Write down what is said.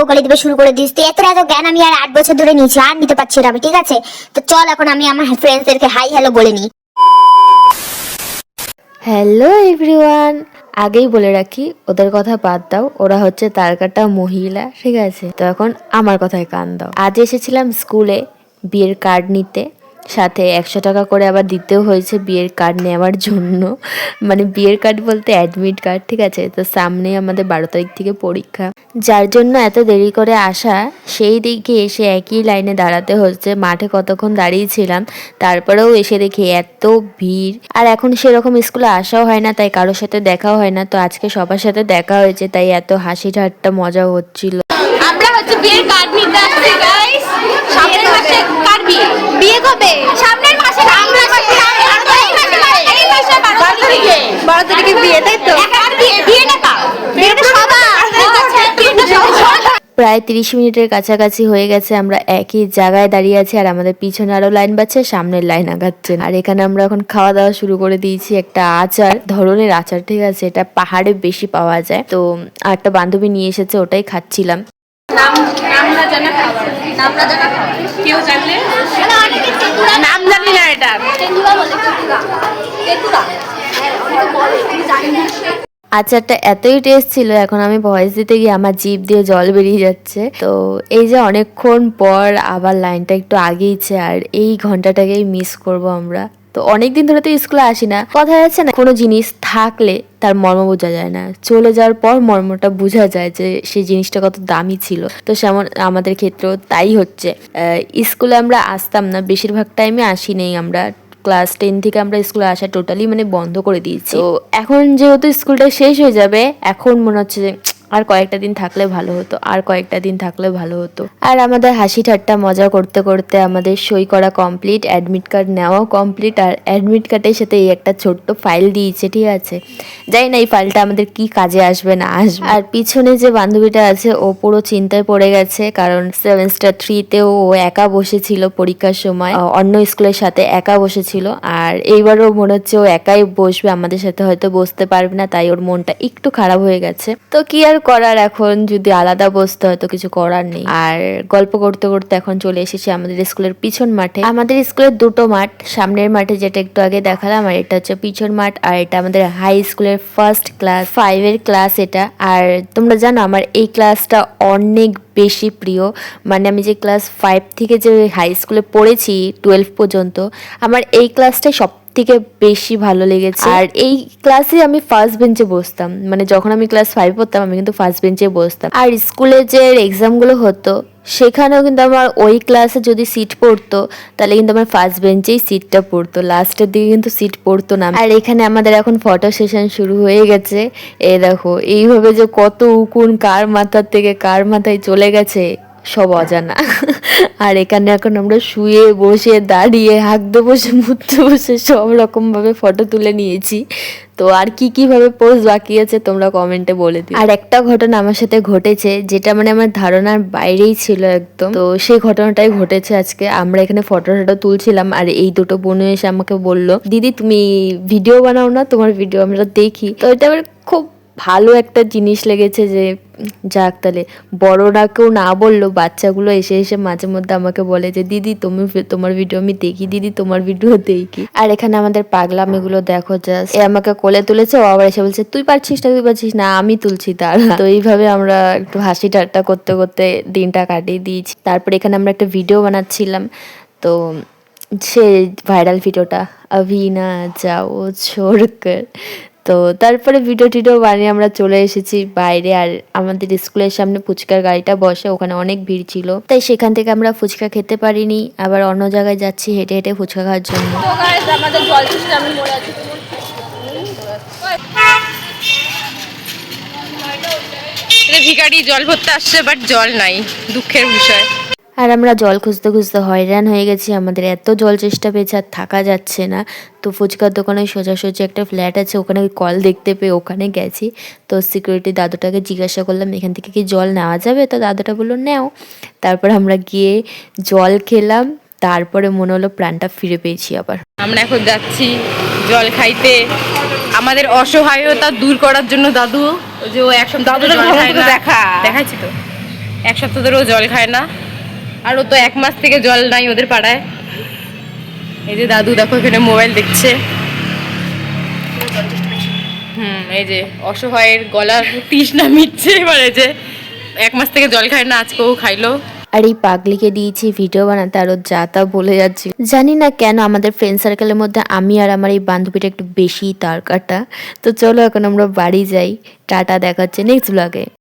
গালি দিবে শুরু করে দিস। তুই এত জ্ঞান আমি আর 8 বছর ধরে নিয়েছি, আর নিতে পারছি না আমি, ঠিক আছে? তো চল এখন আমি আমার ফ্রেন্ডসদেরকে হাই হ্যালো বলে নিই। হ্যালো এভরিওয়ান, আগেই বলে রাখি ওদের কথা বাদ দাও, ওরা হচ্ছে তারকাটা মহিলা, ঠিক আছে? তো এখন আমার কথায় কান দাও। আজ এসেছিলাম স্কুলে বিয়ের কার্ড নিতে, সাথে 100 টাকা করে আবার দিতেও হয়েছে বিয়ের কার্ড নেওয়ার জন্য। মানে বিয়ের কার্ড বলতে অ্যাডমিট কার্ড, ঠিক আছে? তো সামনেই আমাদের 12 তারিখ থেকে পরীক্ষা, যার জন্য এত দেরি করে আসা। সেই দিকে এসে একই লাইনে দাঁড়াতে হচ্ছে, মাঠে কতক্ষণ দাঁড়িয়েছিলাম, তারপরেও এসে দেখি এত ভিড়। আর এখন সেরকম স্কুলে আসাও হয় না, তাই কারোর সাথে দেখাও হয় না। তো আজকে সবার সাথে দেখা হয়েছে, তাই এত হাসি ঠাট্টা মজাও হচ্ছিল। আমরা হচ্ছে বিয়ের কার্ড নিতে আসছি গাইস। সামনের মাসে কার বিয়ে? বিয়ে কবে? সামনের মাসে। সামনের মাসে এই মাসে 12 তারিখে। 12 তারিখে বিয়ে, তাই তো? কার বিয়ে? বিয়েটা কার? বিয়েটা সবার। বিয়েটা সবার। প্রায় 30 মিনিটের কাছাকাছি হয়ে গেছে, আমরা একই জায়গায় দাঁড়িয়ে আছি। আর আমাদের পিছনে আরো লাইন বাজছে, সামনের লাইন আগাচ্ছে। আর এখানে আমরা এখন খাওয়া দাওয়া শুরু করে দিয়েছি। একটা আচার, ধরনের আচার, ঠিক আছে? এটা পাহাড়ে বেশি পাওয়া যায়। তো আর একটা বান্ধবী নিয়ে এসেছে, ওটাই খাচ্ছিলাম। নাম না জানা খাবার। নাম না জানা খাবার। কেউ জানলে? মানে অনেকে তেতুরা নাম জানি না এটা। তেতুরা বলে তেতুরা। তেতুরা। অনেকে বলে আমি জানি না। আচারটা এতই টেস্ট ছিল, এখন আমি ভয়েস দিতে গিয়ে আমার জিভ দিয়ে জল বেরিয়ে যাচ্ছে। তো এই যে অনেকক্ষণ পর আবার লাইনটা একটু আগিয়েছে, আর এই ঘন্টাটাকেই মিস করব আমরা। তো অনেকদিন ধরে তো স্কুলে আসি না, কথা যাচ্ছে না, কোনো জিনিস থাকলে তার মর্ম বোঝা যায় না, চলে যাওয়ার পর মর্মটা বোঝা যায় যে সেই জিনিসটা কত দামি ছিল। তো সেমন আমাদের ক্ষেত্রেও তাই হচ্ছে। স্কুলে আমরা আসতাম না, বেশিরভাগ টাইমে আসি নেই আমরা। ক্লাস 10 থেকে আমরা স্কুলে আসা টোটালি মানে বন্ধ করে দিয়েছি। তো এখন যেহেতু স্কুলটা শেষ হয়ে যাবে, এখন মনে হচ্ছে যে আর কয়েকটা দিন থাকলে ভালো হতো, আর কয়েকটা দিন থাকলে ভালো হতো। আর আমাদের হাসি ঠাট্টা মজা করতে করতে আমাদের সই করা কমপ্লিট, অ্যাডমিট কার্ড নেওয়াও কমপ্লিট। আর অ্যাডমিট কার্ডের সাথে এই একটা ছোট্ট ফাইল দিয়েছে, ঠিক আছে? জানি না এই ফাইলটা আমাদের কি কাজে আসবে না আসবে। আর পিছনে যে বান্ধবীটা আছে, ও পুরো চিন্তায় পড়ে গেছে, কারণ সেমেস্টার 3তেও ও একা বসেছিল পরীক্ষার সময়, অন্য স্কুলের সাথে একা বসেছিল। আর এইবারও মনে হচ্ছে ও একাই বসবে, আমাদের সাথে হয়তো বসতে পারবে না, তাই ওর মনটা একটু খারাপ হয়ে গেছে। তো কি আর করার, এখন যদি আলাদা বসতে হয় তো কিছু করার নেই। আর গল্প করতে করতে এখন চলে এসেছি আমাদের স্কুলের পিছন মাঠে। আমাদের স্কুলের দুটো মাঠ, সামনের মাঠে যেটা একটু আগে দেখালাম, আর এটা হচ্ছে পিছন মাঠ। আর এটা আমাদের হাই স্কুলের ফার্স্ট ক্লাস 5-এর ক্লাস এটা। আর তোমরা জানো আমার এই ক্লাসটা অনেক বেশি প্রিয়। মানে আমি যে ক্লাস 5 থেকে যে হাই স্কুলে পড়েছি 12 পর্যন্ত, আমার এই ক্লাসটাই সব থেকে বেশি ভালো লেগেছে। আর এই ক্লাসে আমি ফার্স্ট বেঞ্চে বসতাম, মানে যখন আমি ক্লাস 5 পড়তাম আমি কিন্তু ফার্স্ট বেঞ্চে বসতাম। আর স্কুলে যে এক্সামগুলো হতো সেখানেও কিন্তু আমার ওই ক্লাসে যদি সিট পড়তো তাহলে কিন্তু আমার ফার্স্ট বেঞ্চেই সিটটা পড়তো, লাস্টের দিকে কিন্তু সিট পড়তো না। আর এখানে আমাদের এখন ফটো সেশন শুরু হয়ে গেছে। এই দেখো এইভাবে যে কত উকুন কার মাথার থেকে কার মাথায় চলে গেছে সব অজানা। আর এখানে এখন আমরা শুয়ে বসে দাঁড়িয়ে হাঁকতে বসে মুততে বসে সব রকম ভাবে ফটো তুলে নিয়েছি। তো আর কি ভাবে পোস্ট বাকি আছে তোমরা কমেন্টে বলে দিও। আর একটা ঘটনা আমার সাথে ঘটেছে, যেটা মানে আমার ধারণার বাইরেই ছিল একদম। তো সেই ঘটনাটাই ঘটেছে আজকে। আমরা এখানে ফটো তুলছিলাম, আর এই দুটো বোন এসে আমাকে বললো, দিদি তুমি ভিডিও বানাও না, তোমার ভিডিও আমরা দেখি। তো এটা আমার খুব ভালো একটা জিনিস লেগেছে যে যাক, তাহলে বড়রা কেউ না বললো, বাচ্চাগুলো এসে এসে মাঝে মধ্যে আমাকে বলে যে দিদি তুমি তোমার ভিডিও আমি দেখি, দিদি তোমার ভিডিও দেখি। আর এখানে আমাদের পাগলামিগুলো দেখো জাস্ট। এ আমাকে কোলে তুলেছে, ও আবার এসে বলছে তুই পারছিস না, তুই পারছিস না, আমি তুলছি তারা। তো এইভাবে আমরা একটু হাসি ঠাট্টা করতে করতে দিনটা কাটিয়ে দিয়েছি। তারপরে এখানে আমরা একটা ভিডিও বানাচ্ছিলাম, তো সে ভাইরাল ভিডিওটা অভি না যাও ছোড়কর। তো তারপরে ভিডিও টিডিও বানিয়ে আমরা চলে এসেছি বাইরে। আর আমাদের স্কুলের সামনে ফুচকার গাড়িটা বসে, ওখানে অনেক ভিড় ছিল, তাই সেখান থেকে আমরা ফুচকা খেতে পারিনি, আবার অন্য জায়গায় যাচ্ছি হেঁটে হেঁটে ফুচকা খাওয়ার জন্য। তো গাইস আমাদের জল শেষে আমি মরে আছি। এটা ভিখারি জল ভরতে আসছে, বাট জল নাই, দুঃখের বিষয়। আর আমরা জল খুঁজতে খুঁজতে হয়রান হয়ে গেছি, আমাদের এত জল চেষ্টা পেয়েছে আর থাকা যাচ্ছে না। তো ফুচকার দোকানে সোজাসুজি একটা ফ্ল্যাট আছে, ওখানে কল দেখতে পেয়ে ওখানে গেছি। তো সিকিউরিটি দাদুটাকে জিজ্ঞাসা করলাম এখান থেকে কি জল নেওয়া যাবে, তো দাদুটা বললো নেও। তারপর আমরা গিয়ে জল খেলাম, তারপরে মনে হলো প্রাণটা ফিরে পেয়েছি আবার। আমরা এখন যাচ্ছি জল খাইতে, আমাদের অসহায়তা দূর করার জন্য। দাদু যে ও একসঙ্গে দাদুটা দেখাচ্ছি তো, এক সপ্তাহ ধরেও জল খায় না, আর ও তো 1 মাস থেকে জল নাই ওদের পাড়ায়। এই যে দাদু দেখো এখানে মোবাইল দেখছে। এই যে অসহায়ের গলার তৃষ্ণা মিটছে এবারে, যে 1 মাস থেকে জল খায় না, আজকেও খাইলো। আর এই পাগলিকে দিয়েছি ভিডিও বানাতে, আরো যা তা বলে যাচ্ছি। জানি না কেন আমাদের ফ্রেন্ড সার্কেলের মধ্যে আমি আর আমার এই বান্ধবীটা একটু বেশি তার কাটা। তো চলো এখন আমরা বাড়ি যাই, টাটা, দেখা হচ্ছে নেক্সট ব্লগে।